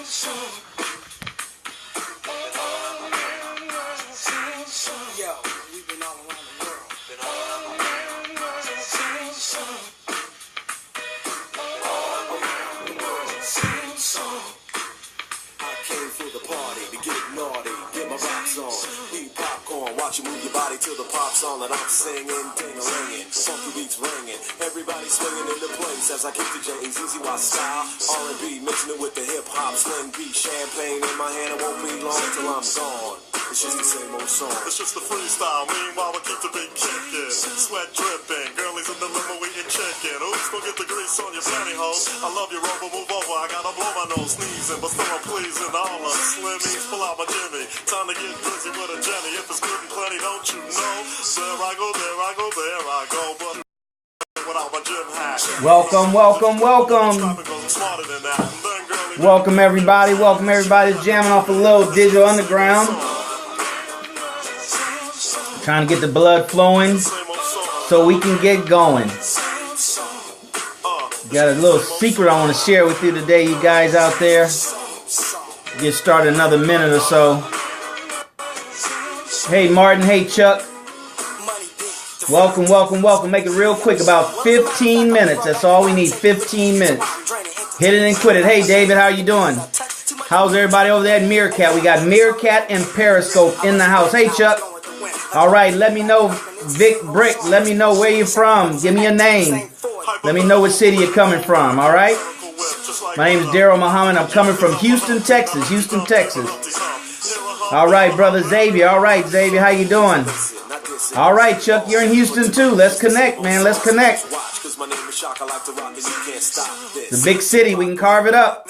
Yo, we've been all around the world. I came for the party to get naughty, get my rocks on, eat popcorn, watch you move your body till the pop's on, and I'm singing, ding-a-linging, funky beats ringing, everybody swinging into place as I kick the J's, easy watch style, R&B, mixing it with the hip-hop, sling beat, champagne in my hand, it won't be long till I'm gone. It's just the same old song. It's just the freestyle. Meanwhile, we keep the beat kicking. Sweat dripping. Girlies in the limo eating chicken. Oops, don't get the grease on your pantyhose. I love you, Rover. Move over. I gotta blow my nose, sneezing, but still I'm pleasing. All the slimmies, pull out my Jimmy. Time to get busy with a Jenny. If it's good and plenty, don't you know? There I go, there I go, there I go. But without my gym hat. Welcome. Welcome everybody. Welcome everybody. Jamming off a little Digital Underground. Trying to get the blood flowing so we can get going. Got a little secret I want to share with you today, you guys out there. Get started another minute or so. Hey Martin, hey Chuck. Welcome. Make it real quick, about 15 minutes. That's all we need, 15 minutes. Hit it and quit it. Hey David, how you doing? How's everybody over there at Meerkat? We got Meerkat and Periscope in the house. Hey Chuck. All right, let me know, Vic Brick. Let me know where you're from. Give me a name. Let me know what city you're coming from, all right? My name is DarrellMuhammad. I'm coming from Houston, Texas. All right, brother Xavier. All right, Xavier, how you doing? All right, Chuck, you're in Houston too. Let's connect, man. Let's connect. The big city, we can carve it up.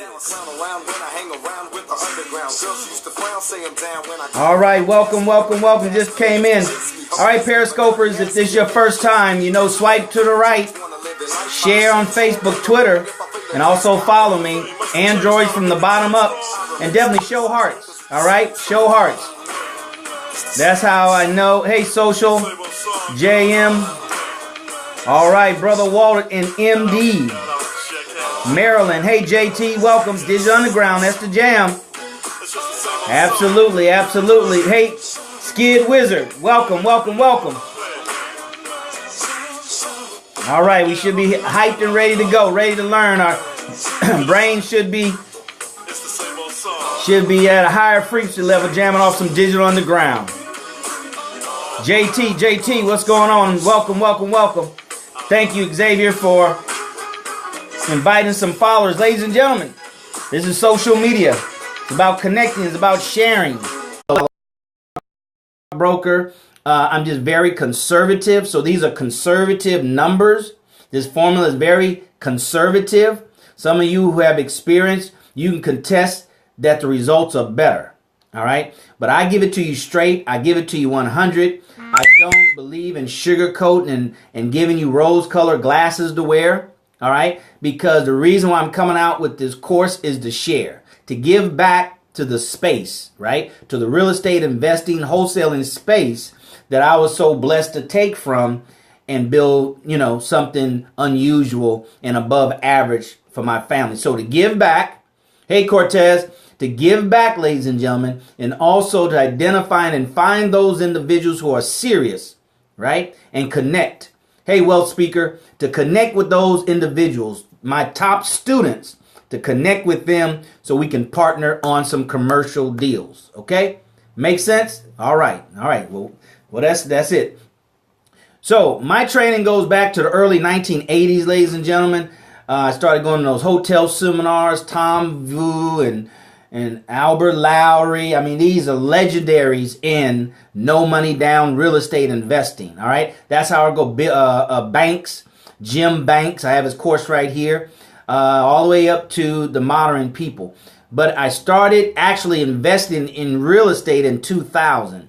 All right, welcome. Just came in. All right, Periscopers, if this is your first time, swipe to the right, share on Facebook, Twitter, and also follow me. Androids from the bottom up, and definitely show hearts. All right, show hearts. That's how I know. Hey, Social, JM. All right, Brother Walter and MD. Maryland. Hey, JT, welcome. Digital Underground, that's the jam. Absolutely. Hey, Skid Wizard, welcome. All right, we should be hyped and ready to go, ready to learn. Our brain should be at a higher frequency level, jamming off some Digital Underground. JT, what's going on? Welcome. Thank you, Xavier, for inviting some followers. Ladies and gentlemen, this is social media. It's about connecting. It's about sharing. Broker. I'm just very conservative. So these are conservative numbers. This formula is very conservative. Some of you who have experience, you can contest that the results are better. All right. But I give it to you straight. I give it to you 100. I don't believe in sugarcoating and giving you rose-colored glasses to wear. All right. Because the reason why I'm coming out with this course is to share, to give back to the space, right? To the real estate investing, wholesaling space that I was so blessed to take from and build, something unusual and above average for my family. So to give back, hey Cortez, to give back, ladies and gentlemen, and also to identify and find those individuals who are serious, right? And connect. Hey, Wealth Speaker, to connect with those individuals, my top students, to connect with them so we can partner on some commercial deals. Okay? Make sense? All right. Well, that's it. So my training goes back to the early 1980s, ladies and gentlemen. I started going to those hotel seminars, Tom Vu and Albert Lowry. I mean, these are legendaries in no money down real estate investing. All right. That's how I go. Banks, Jim Banks. I have his course right here. All the way up to the modern people. But I started actually investing in real estate in 2000,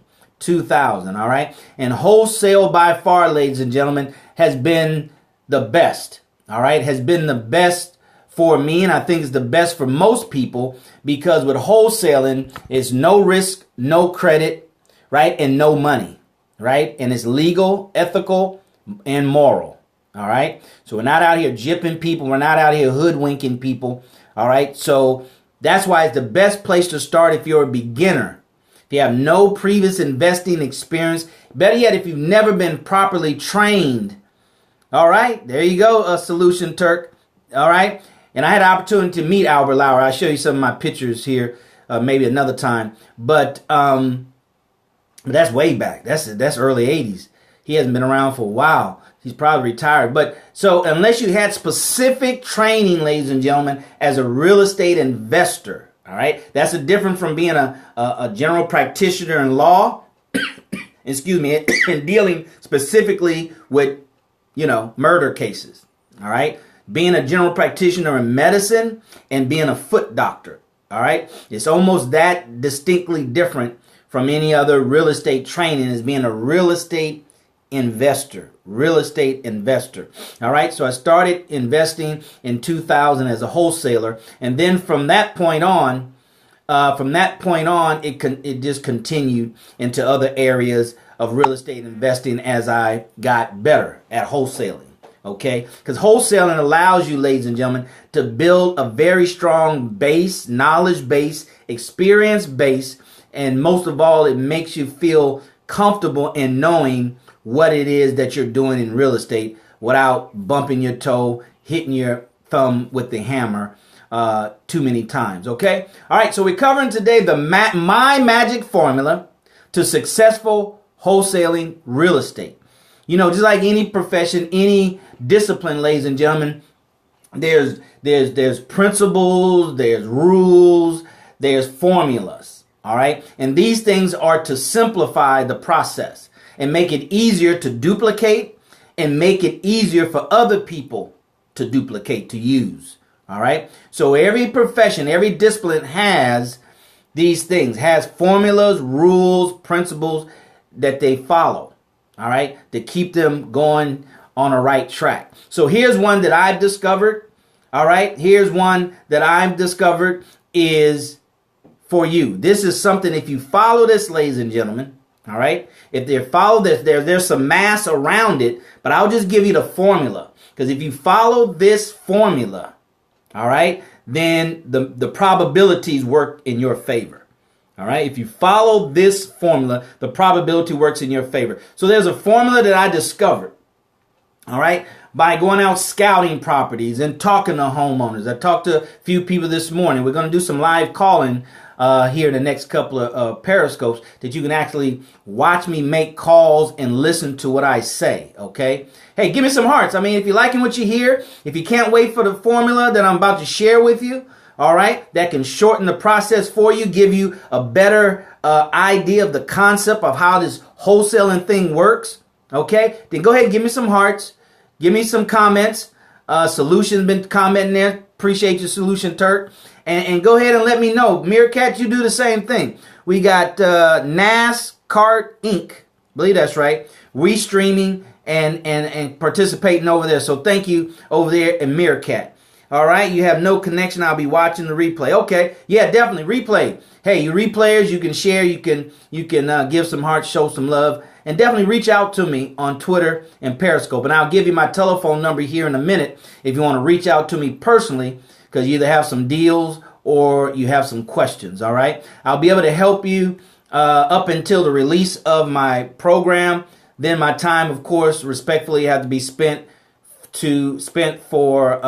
all right? And wholesale by far, ladies and gentlemen, has been the best, all right? Has been the best for me, and I think it's the best for most people, because with wholesaling, it's no risk, no credit, right? And no money, right? And it's legal, ethical, and moral. All right. So we're not out here gypping people. We're not out here hoodwinking people. All right. So That's why it's the best place to start if you're a beginner. If you have no previous investing experience, better yet, if you've never been properly trained. All right, there you go, a Solution Turk. All right, and I had an opportunity to meet Albert Lauer. I'll show you some of my pictures here, maybe another time. But that's way back. That's early 80s. He hasn't been around for a while. He's probably retired. But so unless you had specific training, ladies and gentlemen, as a real estate investor, all right, that's a different from being a general practitioner in law, excuse me, and dealing specifically with, murder cases. All right, being a general practitioner in medicine and being a foot doctor. All right, it's almost that distinctly different from any other real estate training as being a real estate investor. All right. So I started investing in 2000 as a wholesaler. And then from that point on, it just continued into other areas of real estate investing as I got better at wholesaling. Okay. Because wholesaling allows you, ladies and gentlemen, to build a very strong base, knowledge base, experience base. And most of all, it makes you feel comfortable in knowing what it is that you're doing in real estate without bumping your toe, hitting your thumb with the hammer too many times. Okay. All right. So we're covering today my magic formula to successful wholesaling real estate. Just like any profession, any discipline, ladies and gentlemen, there's principles, there's rules, there's formulas. All right. And these things are to simplify the process and make it easier to duplicate and make it easier for other people to duplicate, to use. All right. So every profession, every discipline has these things, has formulas, rules, principles that they follow. All right. To keep them going on a right track. So here's one that I've discovered. All right. Here's one that I've discovered is for you. This is something, if you follow this, ladies and gentlemen, all right, if they follow this, there's some mass around it, but I'll just give you the formula. Because if you follow this formula, all right, then the probabilities work in your favor. All right, if you follow this formula, the probability works in your favor. So there's a formula that I discovered, all right, by going out scouting properties and talking to homeowners. I talked to a few people this morning. We're going to do some live calling here in the next couple of periscopes that you can actually watch me make calls and listen to what I say. Okay. Hey, give me some hearts. I mean, if you're liking what you hear, if you can't wait for the formula that I'm about to share with you, all right, that can shorten the process for you, give you a better idea of the concept of how this wholesaling thing works. Okay. Then go ahead and give me some hearts. Give me some comments. Solution's been commenting there. Appreciate your Solution Turk. And go ahead and let me know. Meerkat, you do the same thing. We got NASCAR Inc. Believe that's right. Restreaming and participating over there. So thank you over there in Meerkat. All right. You have no connection. I'll be watching the replay. Okay. Yeah, definitely. Replay. Hey, you replayers, you can share. You can give some hearts, show some love. And definitely reach out to me on Twitter and Periscope. And I'll give you my telephone number here in a minute if you want to reach out to me personally, because you either have some deals or you have some questions. All right. I'll be able to help you up until the release of my program. Then my time, of course, respectfully have to be spent for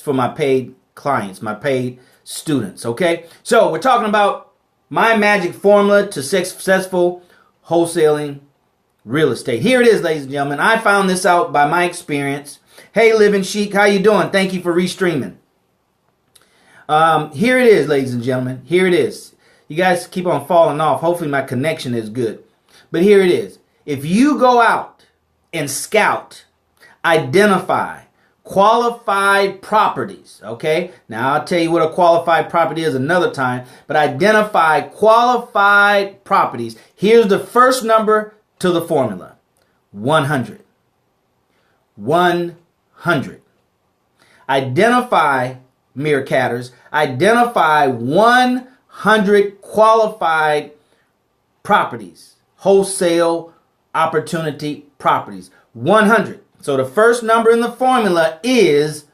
my paid clients, my paid students. Okay. So we're talking about my magic formula to successful wholesaling real estate. Here it is, ladies and gentlemen. I found this out by my experience. Hey, Living Chic, how you doing? Thank you for restreaming. Here it is, ladies and gentlemen. Here it is. You guys keep on falling off. Hopefully my connection is good. But here it is. If you go out and scout, identify qualified properties, okay? Now I'll tell you what a qualified property is another time, but identify qualified properties. Here's the first number to the formula. 100. 100. Identify, meerkatters, identify 100 qualified properties, wholesale opportunity properties. 100. So the first number in the formula is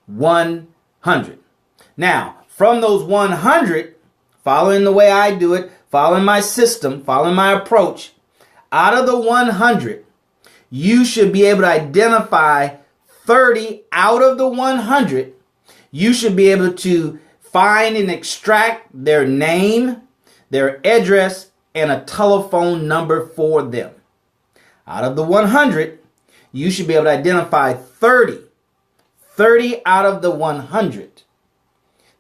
100. Now, from those 100, following the way I do it, following my system, following my approach, out of the 100, you should be able to identify 30 out of the 100. You should be able to find and extract their name, their address, and a telephone number for them. Out of the 100, you should be able to identify 30 out of the 100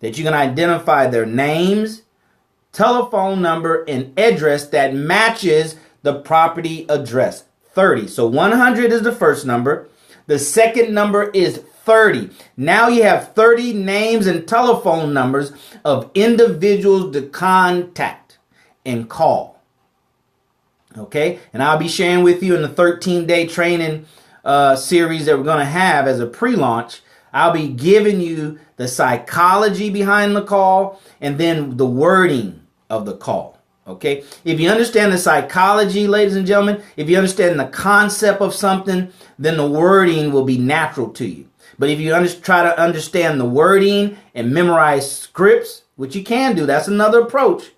that you can identify their names, telephone number, and address that matches the property address. 30. So 100 is the first number. The second number is 30. Now you have 30 names and telephone numbers of individuals to contact and call. Okay? And I'll be sharing with you in the 13-day training series that we're going to have as a pre-launch. I'll be giving you the psychology behind the call and then the wording of the call. Okay? If you understand the psychology, ladies and gentlemen, if you understand the concept of something, then the wording will be natural to you. But if you try to understand the wording and memorize scripts, which you can do, that's another approach.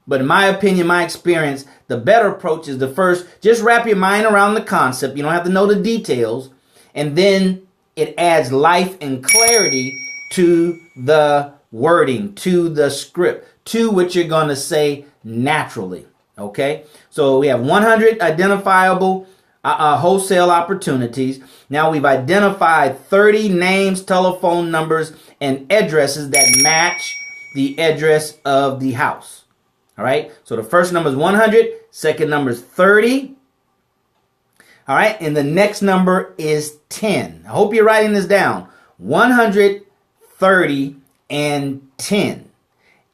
But in my opinion, my experience, the better approach is the first, just wrap your mind around the concept. You don't have to know the details. And then it adds life and clarity to the wording, to the script, to what you're going to say naturally. Okay? So we have 100 identifiable wholesale opportunities. Now we've identified 30 names, telephone numbers, and addresses that match the address of the house. All right. So the first number is 100. Second number is 30. All right. And the next number is 10. I hope you're writing this down. 100, 30, and 10.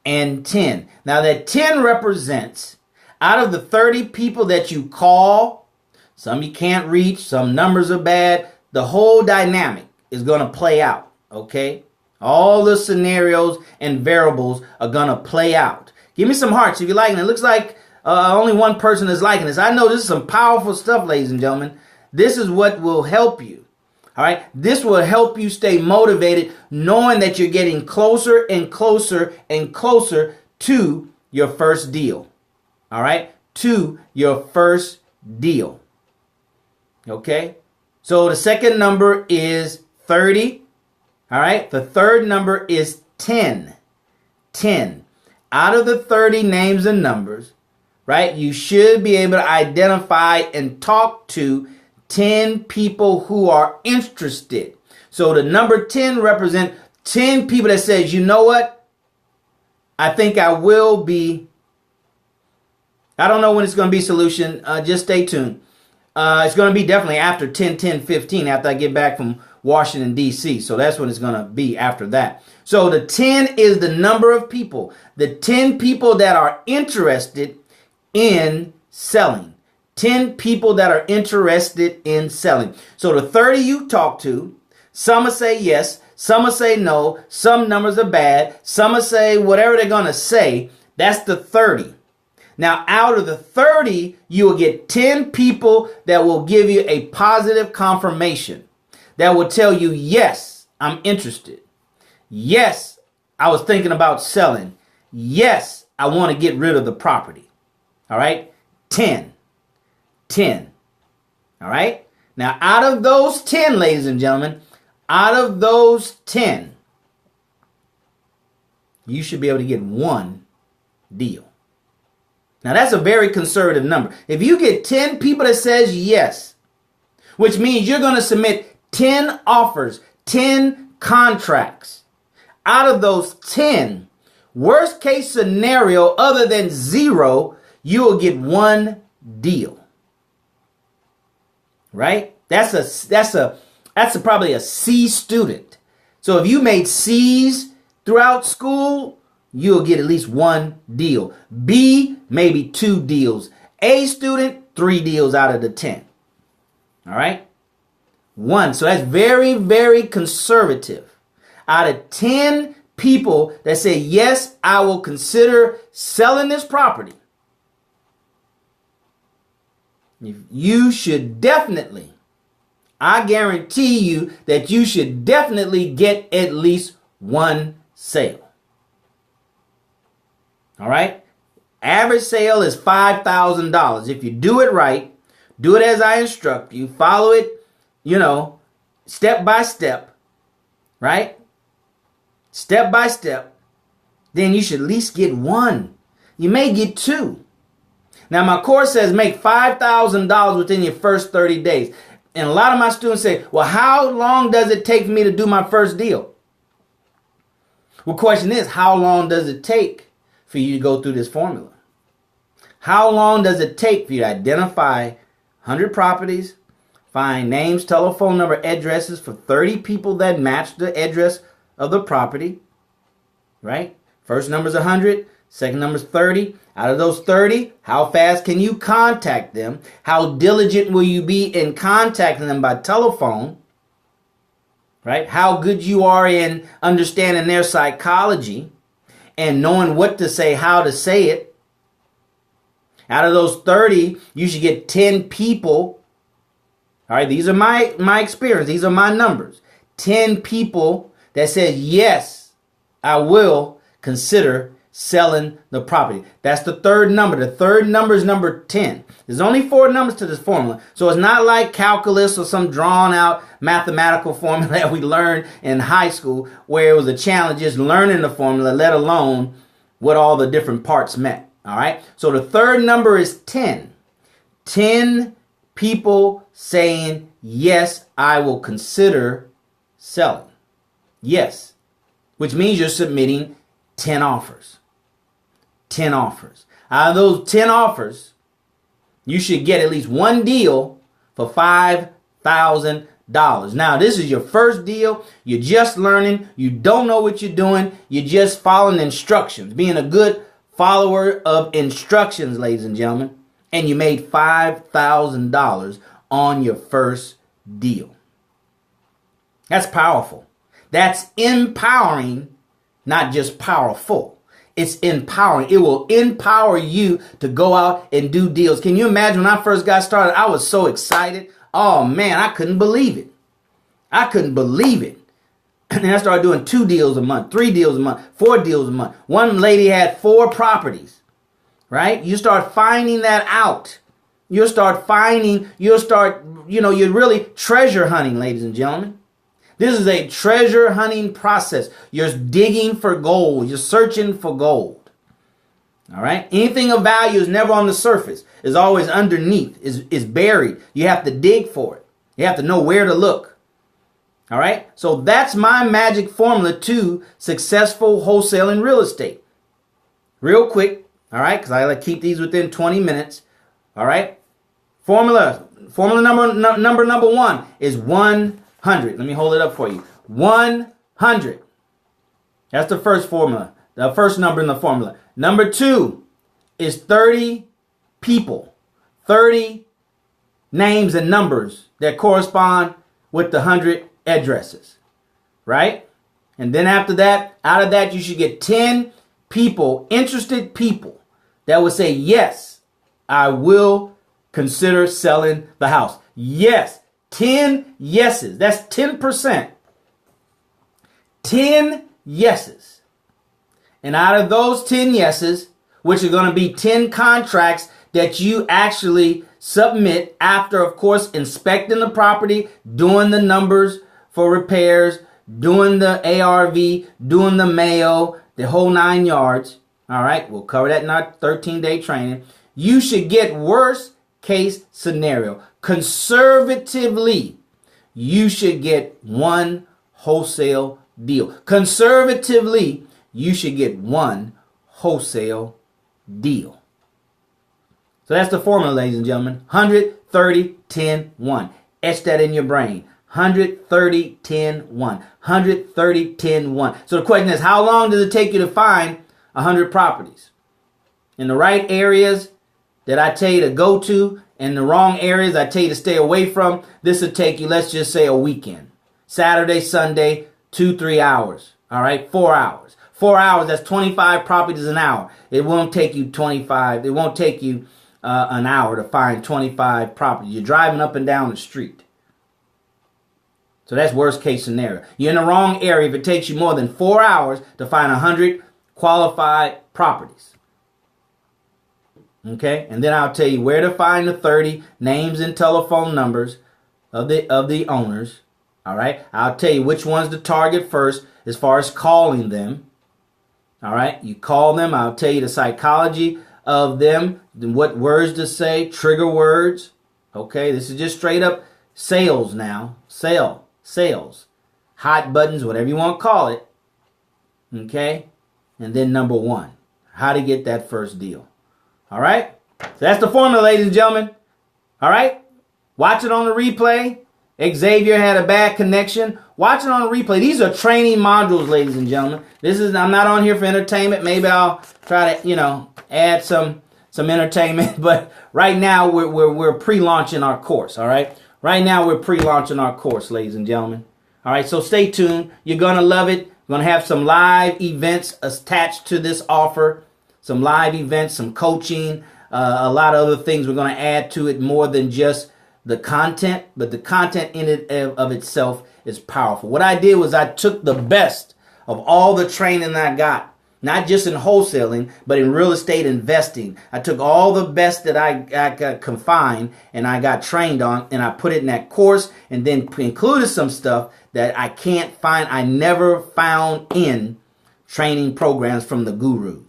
And 10. Now that 10 represents out of the 30 people that you call, some you can't reach, some numbers are bad. The whole dynamic is going to play out, okay? All the scenarios and variables are going to play out. Give me some hearts if you're liking it. It looks like only one person is liking this. I know this is some powerful stuff, ladies and gentlemen. This is what will help you, all right? This will help you stay motivated knowing that you're getting closer and closer and closer to your first deal, all right? To your first deal. Okay, so the second number is 30. All right, the third number is 10. 10. Out of the 30 names and numbers, right, you should be able to identify and talk to 10 people who are interested. So the number 10 represents 10 people that says, you know what, I think I will be, I don't know when it's going to be solution, just stay tuned. It's going to be definitely after 10, 10, 15, after I get back from Washington, D.C. So that's when it's going to be after that. So the 10 is the number of people. The 10 people that are interested in selling. 10 people that are interested in selling. So the 30 you talk to, some will say yes, some will say no, some numbers are bad, some will say whatever they're going to say. That's the 30. Now, out of the 30, you will get 10 people that will give you a positive confirmation that will tell you, yes, I'm interested. Yes, I was thinking about selling. Yes, I want to get rid of the property. All right. 10. 10. All right. Now, out of those 10, ladies and gentlemen, out of those 10, you should be able to get one deal. Now, that's a very conservative number. If you get 10 people that says yes, which means you're going to submit 10 offers, 10 contracts. Out of those 10, worst case scenario other than 0, you will get one deal. Right? That's probably a C student. So if you made C's throughout school, you'll get at least one deal. B, maybe 2 deals. A student, 3 deals out of the 10. All right? 1. So that's very, very conservative. Out of 10 people that say, yes, I will consider selling this property, you should definitely, I guarantee you that you should definitely get at least one sale. All right. Average sale is $5,000. If you do it right, do it as I instruct you, follow it, step by step, right? Step by step, then you should at least get one. You may get two. Now, my course says make $5,000 within your first 30 days. And a lot of my students say, well, how long does it take for me to do my first deal? Well, the question is, how long does it take for you to go through this formula? How long does it take for you to identify 100 properties, find names, telephone number, addresses for 30 people that match the address of the property, right? First number is 100, second number is 30. Out of those 30, how fast can you contact them? How diligent will you be in contacting them by telephone? Right? How good you are in understanding their psychology and knowing what to say, how to say it. Out of those 30, you should get 10 people. All right, these are my experience. These are my numbers. 10 people that says, yes, I will consider selling the property. That's the third number. The third number is number 10. There's only 4 numbers to this formula. So it's not like calculus or some drawn out mathematical formula that we learned in high school where it was a challenge just learning the formula, let alone what all the different parts meant. All right. So the third number is 10. 10 people saying, yes, I will consider selling. Yes. Which means you're submitting 10 offers. 10 offers. Out of those 10 offers, you should get at least one deal for $5,000. Now, this is your first deal. You're just learning. You don't know what you're doing. You're just following instructions, being a good follower of instructions, ladies and gentlemen. And you made $5,000 on your first deal. That's powerful. That's empowering, not just powerful. It's empowering. It will empower you to go out and do deals. Can you imagine when I first got started? I was so excited. Oh man, I couldn't believe it. I couldn't believe it. And I started doing 2 deals a month, 3 deals a month, 4 deals a month. One lady had 4 properties, right? You start finding that out. You're really treasure hunting, ladies and gentlemen. This is a treasure hunting process. You're digging for gold. You're searching for gold. All right. Anything of value is never on the surface. It's always underneath. Is buried. You have to dig for it. You have to know where to look. All right. So that's my magic formula to successful wholesaling real estate. Real quick. All right. Because I like to keep these within 20 minutes. All right. Formula number 1 is 100. Let me hold it up for you. 100. That's the first formula. The first number in the formula. Number 2 is 30 people. 30 names and numbers that correspond with the 100 addresses. Right? And then after that, out of that, you should get 10 people, interested people, that would say, yes, I will consider selling the house. Yes. 10 yeses. That's 10%. 10 yeses. And out of those 10 yeses, which are going to be 10 contracts that you actually submit after, of course, inspecting the property, doing the numbers for repairs, doing the ARV, doing the mail, the whole 9 yards. All right, we'll cover that in our 13-day training. You should get worst case scenario. Conservatively, you should get 1 wholesale deal. Conservatively, you should get 1 wholesale deal. So that's the formula, ladies and gentlemen. 100, 30, 10, 1. Etch that in your brain. 100, 30, 10, 1. 100, 30, 10, 1. So the question is, how long does it take you to find 100 properties? In the right areas that I tell you to go to, in the wrong areas I tell you to stay away from, this will take you, let's just say, a weekend. Saturday, Sunday, 2-3 hours. All right, 4 hours. 4 hours, that's 25 properties an hour. It won't take you an hour to find 25 properties. You're driving up and down the street. So that's worst case scenario. You're in the wrong area if it takes you more than 4 hours to find 100 qualified properties. Okay, and then I'll tell you where to find the 30 names and telephone numbers of the owners. All right, I'll tell you which ones to target first as far as calling them. All right, you call them. I'll tell you the psychology of them, what words to say, trigger words. Okay, this is just straight up sales now. Sales, hot buttons, whatever you want to call it. Okay, and then number one, how to get that first deal. All right, so that's the formula, ladies and gentlemen. All right, watch it on the replay. Xavier had a bad connection. Watch it on the replay. These are training modules, ladies and gentlemen. I'm not on here for entertainment. Maybe I'll try to, add some entertainment. But right now we're pre-launching our course. All right. Right now we're pre-launching our course, ladies and gentlemen. All right. So stay tuned. You're gonna love it. We're gonna have some live events attached to this offer. Some live events, some coaching, a lot of other things we're going to add to it, more than just the content, but the content in it of itself is powerful. What I did was I took the best of all the training I got, not just in wholesaling, but in real estate investing. I took all the best that I got confined and I got trained on, and I put it in that course, and then included some stuff that I never found in training programs from the gurus.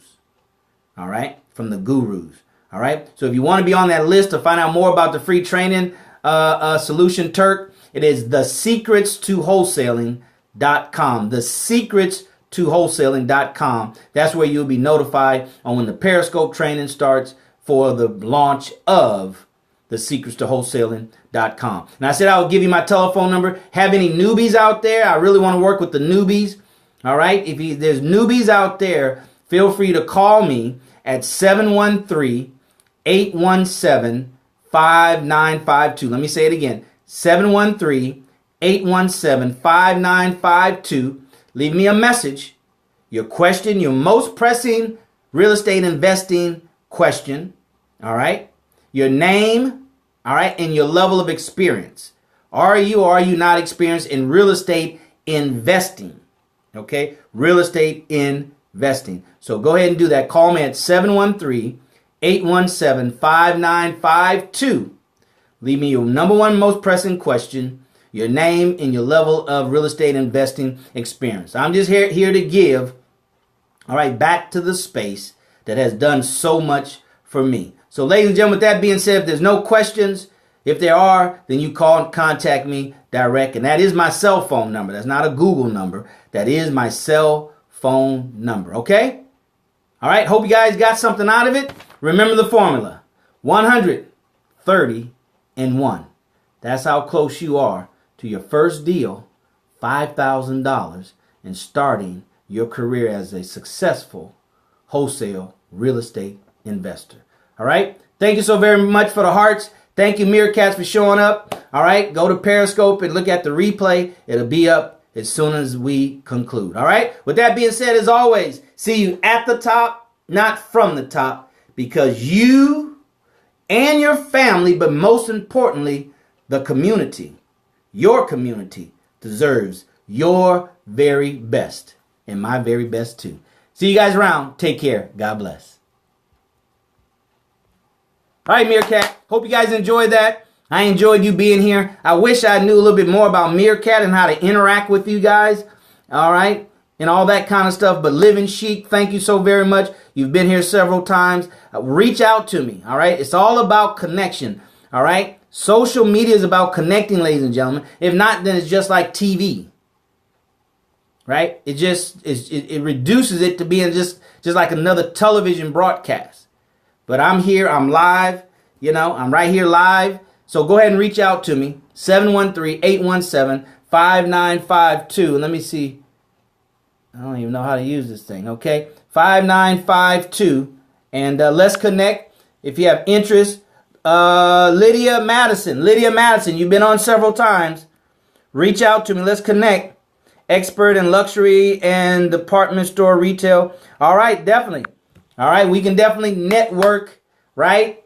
All right, from the gurus. All right, so if you want to be on that list to find out more about the free training solution, Turk, it is thesecretstowholesaling.com. Thesecretstowholesaling.com. That's where you'll be notified on when the Periscope training starts for the launch of thesecretstowholesaling.com. And I said I would give you my telephone number. Have any newbies out there? I really want to work with the newbies. All right, if there's newbies out there, feel free to call me at 713-817-5952. Let me say it again. 713-817-5952. Leave me a message. Your question, your most pressing real estate investing question. All right. Your name. All right. And your level of experience. Are you or are you not experienced in real estate investing? Okay. Real estate investing. So go ahead and do that. Call me at 713-817-5952. Leave me your number one most pressing question, your name, and your level of real estate investing experience. I'm just here to give, all right, back to the space that has done so much for me. So ladies and gentlemen, with that being said, if there's no questions, if there are, then you call and contact me direct. And that is my cell phone number. That's not a Google number. That is my cell phone number. Okay? All right. Hope you guys got something out of it. Remember the formula: 130 and 1. That's how close you are to your first deal, $5,000, and starting your career as a successful wholesale real estate investor. All right. Thank you so very much for the hearts. Thank you, Meerkats, for showing up. All right. Go to Periscope and look at the replay. It'll be up as soon as we conclude. All right. With that being said, as always, see you at the top, not from the top, because you and your family, but most importantly, the community, your community, deserves your very best, and my very best too. See you guys around. Take care. God bless. All right, Meerkat. Hope you guys enjoyed that. I enjoyed you being here. I wish I knew a little bit more about Meerkat and how to interact with you guys. All right. And all that kind of stuff. But Living Chic, thank you so very much. You've been here several times. Reach out to me. All right. It's all about connection. All right. Social media is about connecting, ladies and gentlemen. If not, then it's just like TV. Right. It reduces it to being just like another television broadcast. But I'm here. I'm live. I'm right here live. So go ahead and reach out to me. 713-817-5952. And let me see. I don't even know how to use this thing. Okay. 5952. And let's connect. If you have interest, Lydia Madison, you've been on several times. Reach out to me. Let's connect. Expert in luxury and department store retail. All right. Definitely. All right. We can definitely network. Right.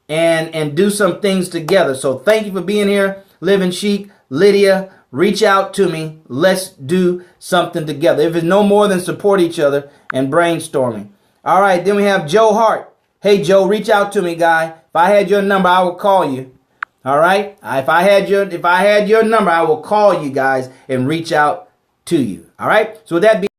And do some things together. So thank you for being here. Living Chic, Lydia, reach out to me. Let's do something together. If it's no more than support each other and brainstorming. All right, then we have Joe Hart. Hey, Joe, reach out to me, guy. If I had your number, I would call you. All right. If I had your number, I will call you guys and reach out to you. All right. So with that being